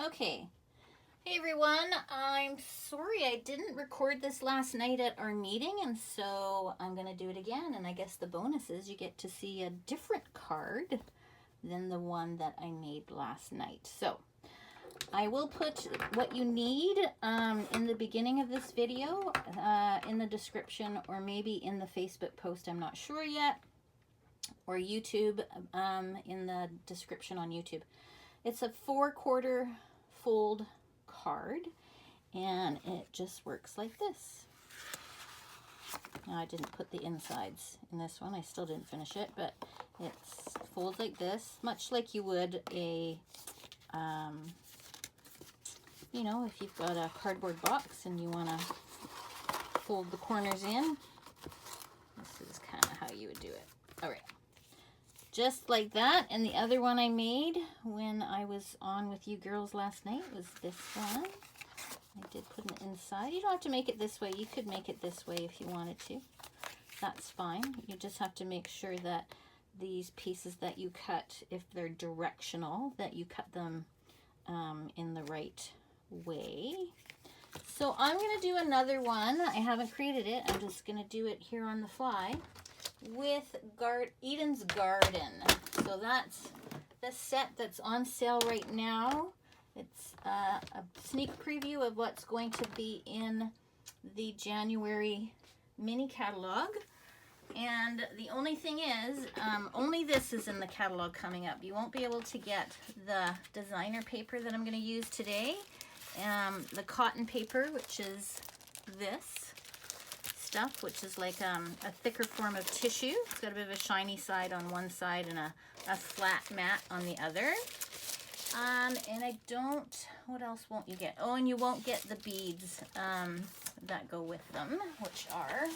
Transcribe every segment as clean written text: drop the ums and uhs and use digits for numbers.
Okay. Hey everyone, I'm sorry I didn't record this last night at our meeting, and so I'm going to do it again. And I guess the bonus is you get to see a different card than the one that I made last night. So I will put what you need in the beginning of this video, in the description, or maybe in the Facebook post, I'm not sure yet, or YouTube, in the description on YouTube. It's a 4/4 fold card, and it just works like this. Now, I didn't put the insides in this one. I still didn't finish it, but it folds like this, much like you would a, you know, if you've got a cardboard box and you want to fold the corners in. This is kind of how you would do it. All right. Just like that. And the other one I made when I was on with you girls last night was this one. I did put an inside. You don't have to make it this way. You could make it this way if you wanted to. That's fine. You just have to make sure that these pieces that you cut, if they're directional, that you cut them in the right way. So I'm going to do another one. I haven't created it. I'm just going to do it here on the fly with Eden's Garden. So that's the set that's on sale right now. It's a sneak preview of what's going to be in the January mini catalog. And the only thing is, only this is in the catalog coming up. You won't be able to get the designer paper that I'm going to use today. The cotton paper, which is this stuff, which is like a thicker form of tissue. It's got a bit of a shiny side on one side and a flat mat on the other. And I don't, what else won't you get? Oh, and you won't get the beads that go with them, which are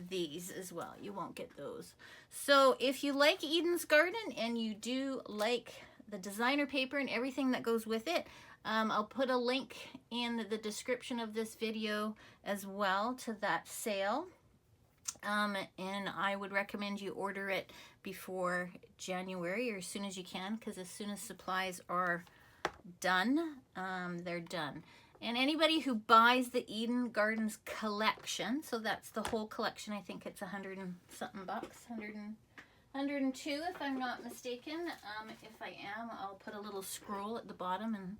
these as well. You won't get those. So if you like Eden's Garden and you do like the designer paper and everything that goes with it, I'll put a link in the description of this video as well to that sale. And I would recommend you order it before January or as soon as you can, because as soon as supplies are done, they're done. And anybody who buys the Eden Gardens collection, so that's the whole collection, I think it's 100 and something bucks, 102 if I'm not mistaken. If I am, I'll put a little scroll at the bottom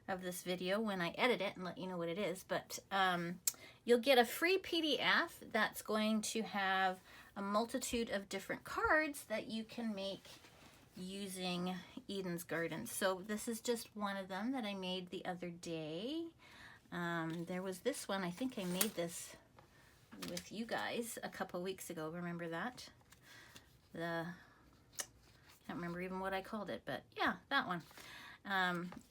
of this video when I edit it and let you know what it is. But you'll get a free PDF that's going to have a multitude of different cards that you can make using Eden's Garden. So this is just one of them that I made the other day. There was this one, I think I made this with you guys a couple weeks ago. Remember that? I can't remember even what I called it, but yeah, that one.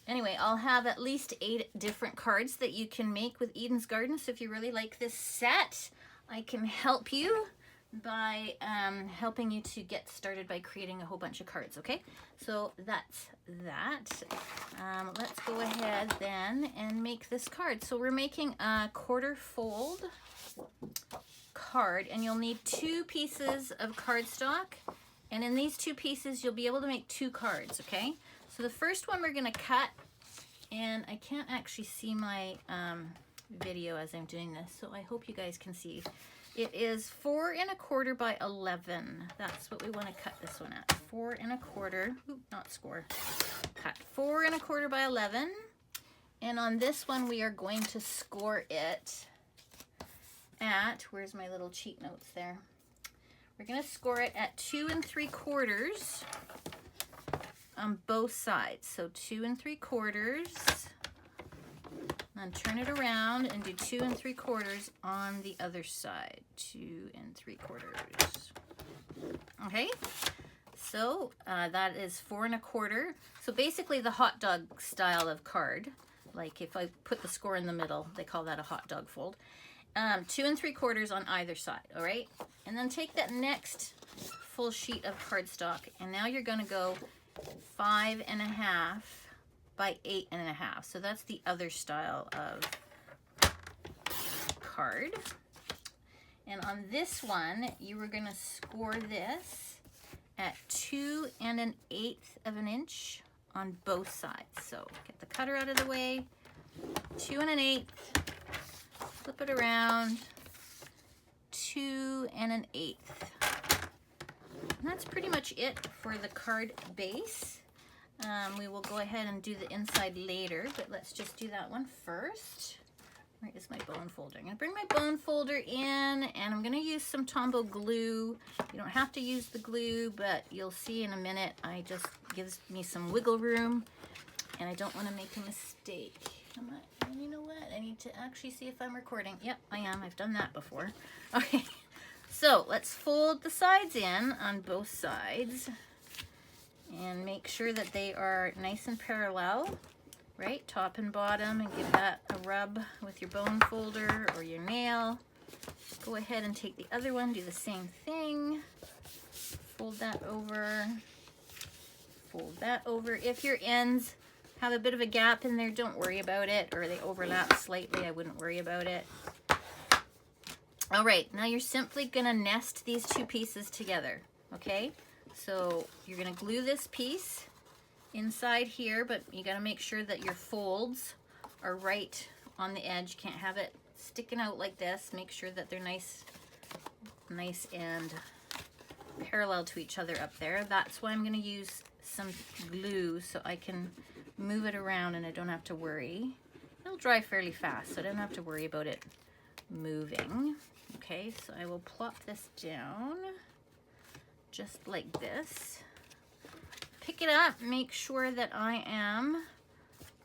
Anyway, I'll have at least 8 different cards that you can make with Eden's Garden. So if you really like this set, I can help you by helping you to get started by creating a whole bunch of cards, okay? So that's that. Let's go ahead then and make this card. So we're making a 1/4 fold card, and you'll need 2 pieces of cardstock. And in these 2 pieces, you'll be able to make 2 cards, okay? So the first one we're going to cut, and I can't actually see my video as I'm doing this, so I hope you guys can see. It is 4 1/4 by 11. That's what we want to cut this one at. 4 1/4. Oop, not score. Cut 4 1/4 by 11. And on this one, we are going to score it at, where's my little cheat notes there? We're going to score it at 2 3/4 on both sides. So 2 3/4. And turn it around and do 2 3/4 on the other side. 2 3/4. Okay, so that is 4 1/4. So basically the hot dog style of card. Like if I put the score in the middle, they call that a hot dog fold. 2 3/4 on either side, all right? And then take that next full sheet of cardstock, and now you're gonna go 5 1/2 by 8 1/2. So that's the other style of card. And on this one, you were going to score this at 2 1/8 of an inch on both sides. So get the cutter out of the way, 2 1/8, flip it around, 2 1/8. And that's pretty much it for the card base. We will go ahead and do the inside later, but let's just do that one first. Where is my bone folder? I'm gonna bring my bone folder in, and I'm gonna use some Tombow glue. You don't have to use the glue, but you'll see in a minute, it just gives me some wiggle room, and I don't wanna make a mistake. You know what? I need to actually see if I'm recording. Yep, I am. I've done that before. Okay, so let's fold the sides in on both sides and make sure that they are nice and parallel, right? Top and bottom, and give that a rub with your bone folder or your nail. Go ahead and take the other one, do the same thing. Fold that over, fold that over. If your ends have a bit of a gap in there, don't worry about it, or they overlap slightly, I wouldn't worry about it. All right, now you're simply gonna nest these two pieces together, okay? So you're gonna glue this piece inside here, but you gotta make sure that your folds are right on the edge. You can't have it sticking out like this. Make sure that they're nice and parallel to each other up there. That's why I'm gonna use some glue so I can move it around and I don't have to worry. It'll dry fairly fast, so I don't have to worry about it moving. Okay, so I will plop this down just like this. Pick it up, make sure that I am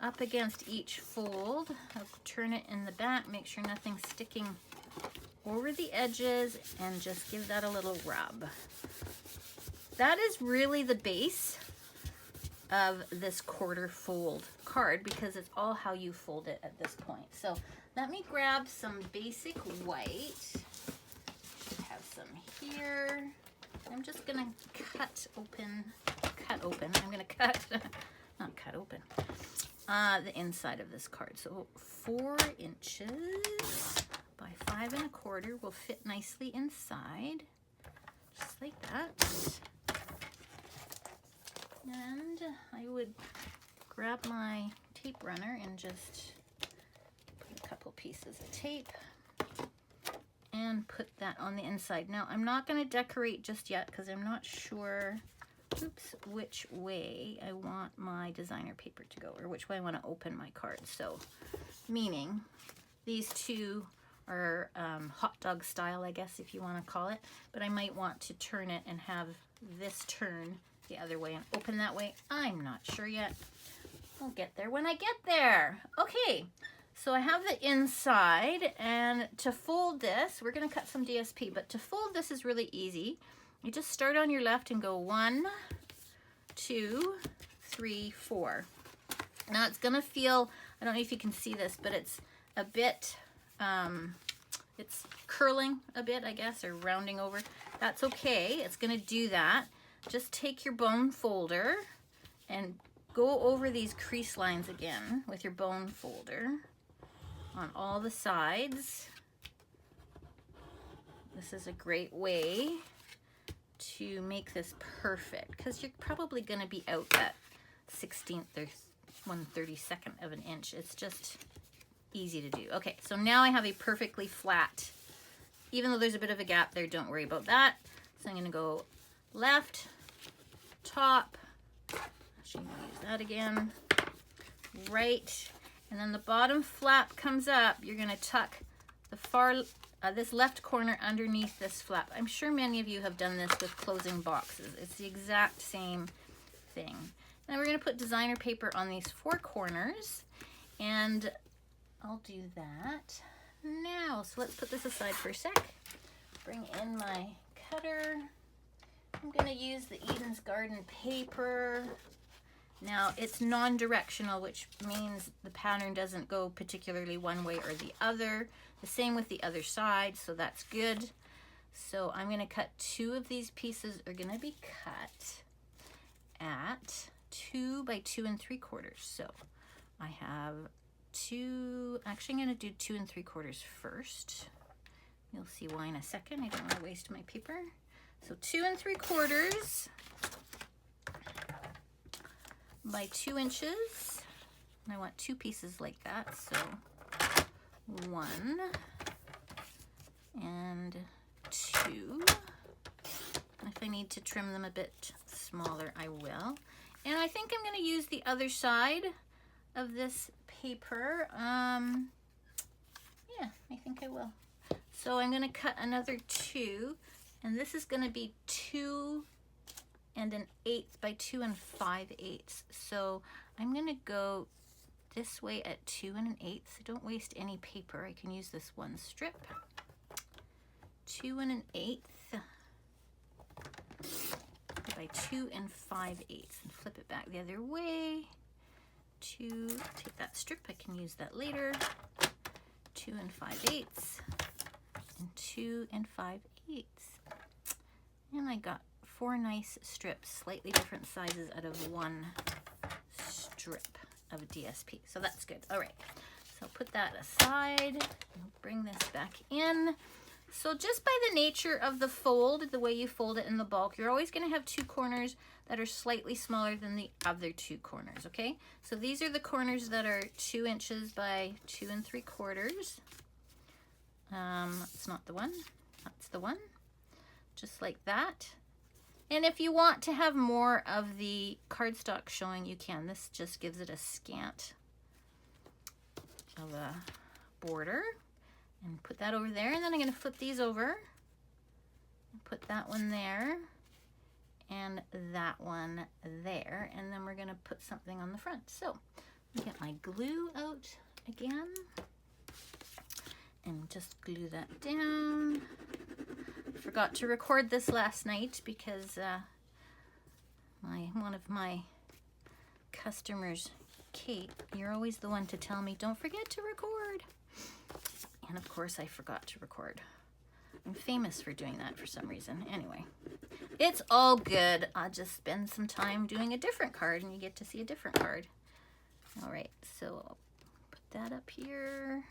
up against each fold. I'll turn it in the back, make sure nothing's sticking over the edges, and just give that a little rub. That is really the base of this quarter fold card, because it's all how you fold it at this point. So let me grab some basic white. Should have some here. I'm just gonna cut open, I'm gonna cut, not cut open, the inside of this card. So 4 inches by 5 1/4 will fit nicely inside, just like that. And I would grab my tape runner and just put a couple pieces of tape and put that on the inside. Now, I'm not going to decorate just yet because I'm not sure, which way I want my designer paper to go, or which way I want to open my card. So, meaning these two are hot dog style, I guess, if you want to call it, but I might want to turn it and have this turn the other way and open that way. I'm not sure yet. I'll get there when I get there. Okay, so I have the inside, and to fold this, we're gonna cut some DSP, but to fold this is really easy. You just start on your left and go 1, 2, 3, 4. Now it's gonna feel, I don't know if you can see this, but it's a bit, it's curling a bit, I guess, or rounding over. That's okay, it's gonna do that. Just take your bone folder and go over these crease lines again with your bone folder on all the sides. This is a great way to make this perfect, because you're probably going to be out that 1/16 or 1/32 of an inch. It's just easy to do. Okay, so now I have a perfectly flat, even though there's a bit of a gap there, don't worry about that. So I'm going to go left, top, actually I'm going to use that again, right, and then the bottom flap comes up. You're going to tuck the this left corner underneath this flap. I'm sure many of you have done this with closing boxes. It's the exact same thing. Now we're going to put designer paper on these 4 corners, and I'll do that now. So let's put this aside for a sec. Bring in my cutter. I'm going to use the Eden's Garden paper. Now it's non-directional, which means the pattern doesn't go particularly one way or the other. The same with the other side, so that's good. So I'm going to cut 2 of these pieces are going to be cut at 2 by 2 3/4. So I have 2, actually I'm going to do 2 3/4 first. You'll see why in a second. I don't want to waste my paper. So 2 3/4 by 2 inches. And I want 2 pieces like that, so 1 and 2. If I need to trim them a bit smaller, I will. And I think I'm going to use the other side of this paper. Yeah, I think I will. So I'm going to cut another 2, and this is going to be 2 1/8 by 2 5/8. So I'm going to go this way at 2 1/8. Don't waste any paper. I can use this one strip. 2 1/8 by 2 5/8, and flip it back the other way. Take that strip. I can use that later. 2 5/8 and 2 5/8, and I got 4 nice strips, slightly different sizes out of 1 strip of DSP. So that's good. All right, so put that aside. I'll bring this back in. So just by the nature of the fold, the way you fold it in the bulk, you're always going to have 2 corners that are slightly smaller than the other 2 corners, okay? So these are the corners that are 2 inches by 2 3/4. It's not the one, that's the one, just like that. And if you want to have more of the cardstock showing, you can. This just gives it a scant of a border. And put that over there, and then I'm going to flip these over and put that one there and that one there, and then we're going to put something on the front. So I'll get my glue out again and just glue that down. Forgot to record this last night because one of my customers, Kate, you're always the one to tell me, don't forget to record. And of course I forgot to record. I'm famous for doing that for some reason. Anyway, it's all good. I'll just spend some time doing a different card and you get to see a different card. All right, so I'll put that up here.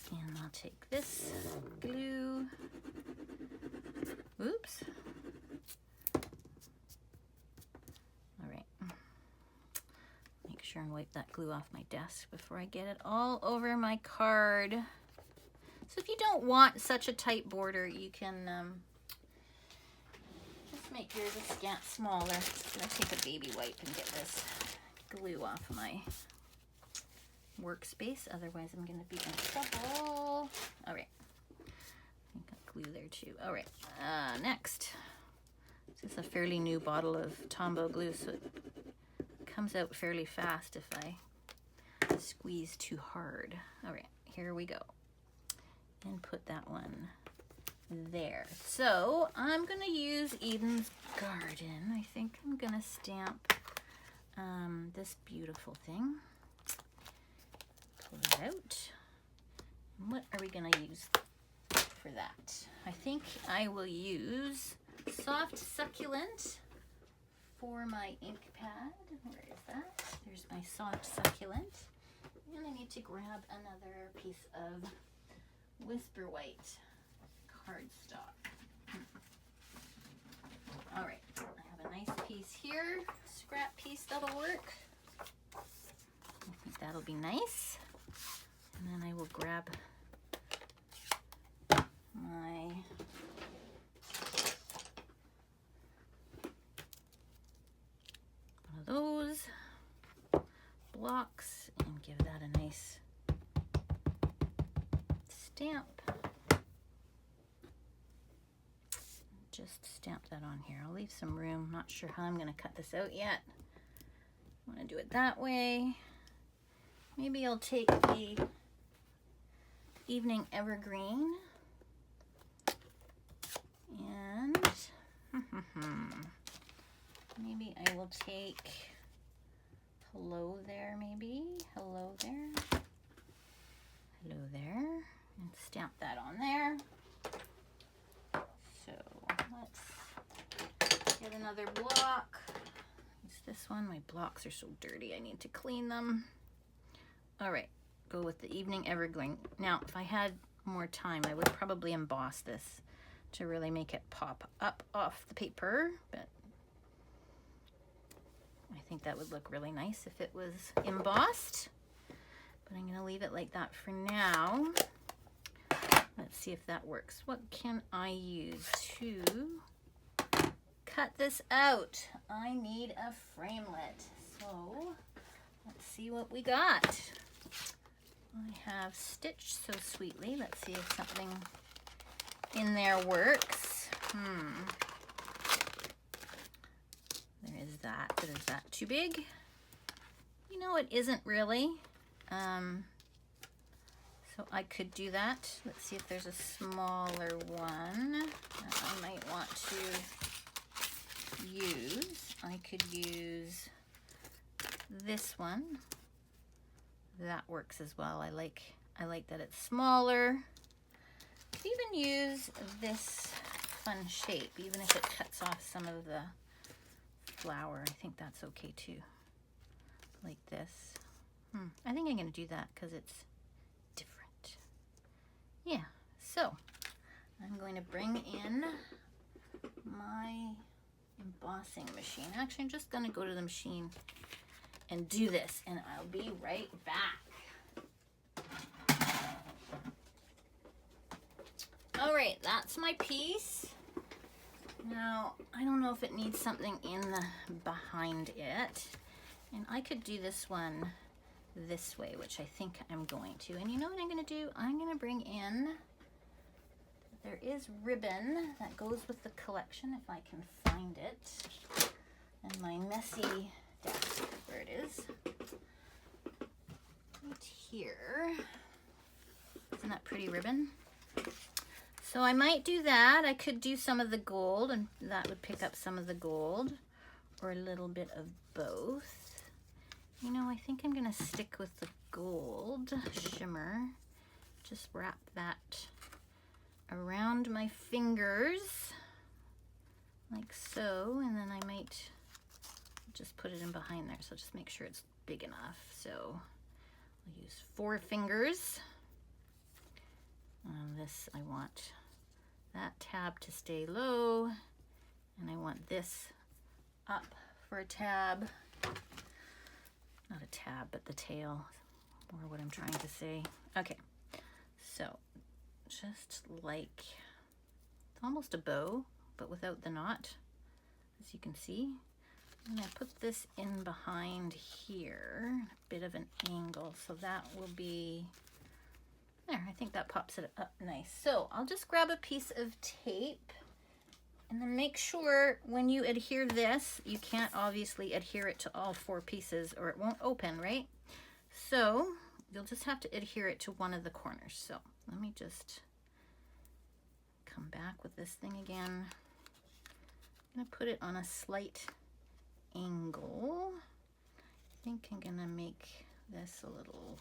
And I'll take this glue. Oops. All right. Make sure and wipe that glue off my desk before I get it all over my card. So if you don't want such a tight border, you can just make yours a scant smaller. I'm going to take a baby wipe and get this glue off my workspace. Otherwise, I'm going to be in trouble. All right. I got glue there too. All right. Next. This is a fairly new bottle of Tombow glue, so it comes out fairly fast if I squeeze too hard. All right, here we go. And put that one there. So I'm going to use Eden's Garden. I think I'm going to stamp this beautiful thing. Pull it out. And what are we going to use for that? I think I will use Soft Succulent for my ink pad. Where is that? There's my Soft Succulent. And I need to grab another piece of Whisper White cardstock. All right, I have a nice piece here, scrap piece that'll work. I think that'll be nice. And then I will grab my one of those blocks and give that a nice stamp. Just stamp that on here. I'll leave some room. Not sure how I'm going to cut this out yet. I want to do it that way. Maybe I'll take the Evening Evergreen and maybe I will take Hello There, maybe. Hello There. Hello There. And stamp that on there. So let's get another block. It's this one. My blocks are so dirty. I need to clean them. All right. Go with the Evening Evergreen. Now, if I had more time, I would probably emboss this to really make it pop up off the paper, but I think that would look really nice if it was embossed, but I'm gonna leave it like that for now. Let's see if that works. What can I use to cut this out? I need a framelit. So let's see what we got. I have stitched so sweetly. Let's see if something in there works. There is that, but is that too big? You know, it isn't really. So I could do that. Let's see if there's a smaller one that I might want to use. I could use this one. That works as well. I like that it's smaller. Could even use this fun shape, even if it cuts off some of the flower. I think that's okay too. Like this. I think I'm gonna do that because it's different. Yeah, so I'm going to bring in my embossing machine. Actually, I'm just gonna go to the machine and do this, and I'll be right back. All right, that's my piece. Now, I don't know if it needs something in the behind it, and I could do this one this way, which I think I'm going to. And you know what I'm gonna do? I'm gonna bring in, there is ribbon that goes with the collection, if I can find it, and my messy desk, where it is, right here. Isn't that pretty ribbon? So I might do that. I could do some of the gold, and that would pick up some of the gold, or a little bit of both. You know, I think I'm gonna stick with the gold shimmer. Just wrap that around my fingers, like so, and then I might just put it in behind there. So just make sure it's big enough. So I'll use 4 fingers. This, I want that tab to stay low, and I want this up for a tab. Not a tab, but the tail, or what I'm trying to say. Okay, so just like, it's almost a bow, but without the knot, as you can see. I'm gonna put this in behind here, a bit of an angle, so that will be, there, I think that pops it up nice. So I'll just grab a piece of tape, and then make sure when you adhere this, you can't obviously adhere it to all 4 pieces or it won't open, right? So you'll just have to adhere it to one of the corners. So let me just come back with this thing again. I'm gonna put it on a slight angle. I think I'm gonna make this a little,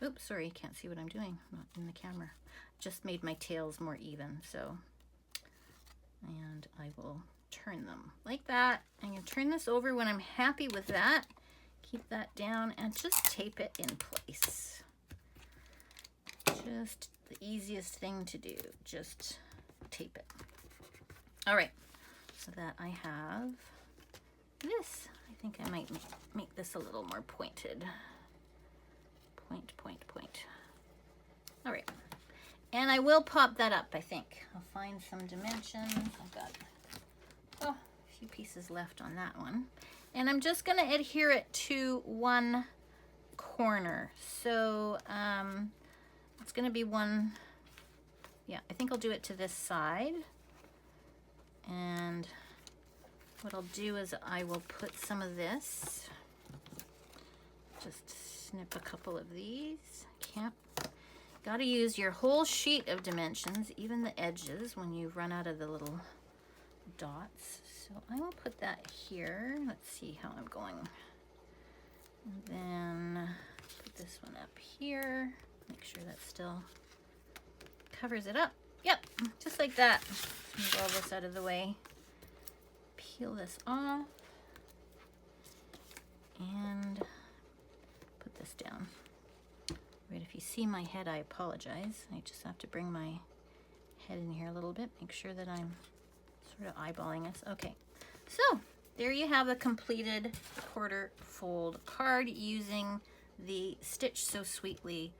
oops, sorry, you can't see what I'm doing, not in the camera. Just made my tails more even, so. And I will turn them like that. I'm gonna turn this over when I'm happy with that. Keep that down and just tape it in place. Just the easiest thing to do, just tape it. All right, so that I have this. I think I might make this a little more pointed. Point, point, point. All right. And I will pop that up, I think. I'll find some dimensions. I've got a few pieces left on that one. And I'm just gonna adhere it to one corner. So it's gonna be one, yeah, I think I'll do it to this side. And what I'll do is I will put some of this, just snip a couple of these. Can't. Got to use your whole sheet of dimensions, even the edges, when you run out of the little dots. So I will put that here. Let's see how I'm going. And then put this one up here. Make sure that still covers it up. Yep, just like that. Move all this out of the way. Peel this off. And put this down. Right, if you see my head, I apologize. I just have to bring my head in here a little bit, make sure that I'm sort of eyeballing this. Okay, so there you have the completed quarter fold card using the Stitch So Sweetly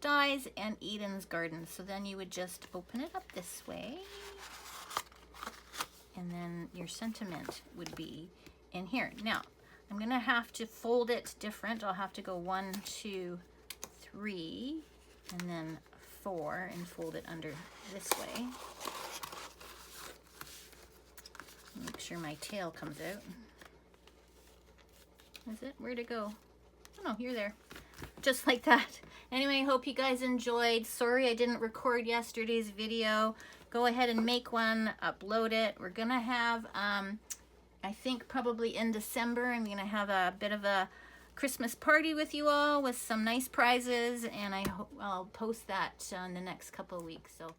dies and Eden's Garden. So then you would just open it up this way, and then your sentiment would be in here. Now, I'm gonna have to fold it different. I'll have to go 1, 2, 3, and then 4, and fold it under this way. Make sure my tail comes out. Is it? Where'd it go? Oh no, you're there. Just like that. Anyway, hope you guys enjoyed. Sorry I didn't record yesterday's video. Go ahead and make one, upload it. We're gonna have, I think probably in December, I'm gonna have a bit of a Christmas party with you all with some nice prizes, and I hope I'll post that in the next couple of weeks. So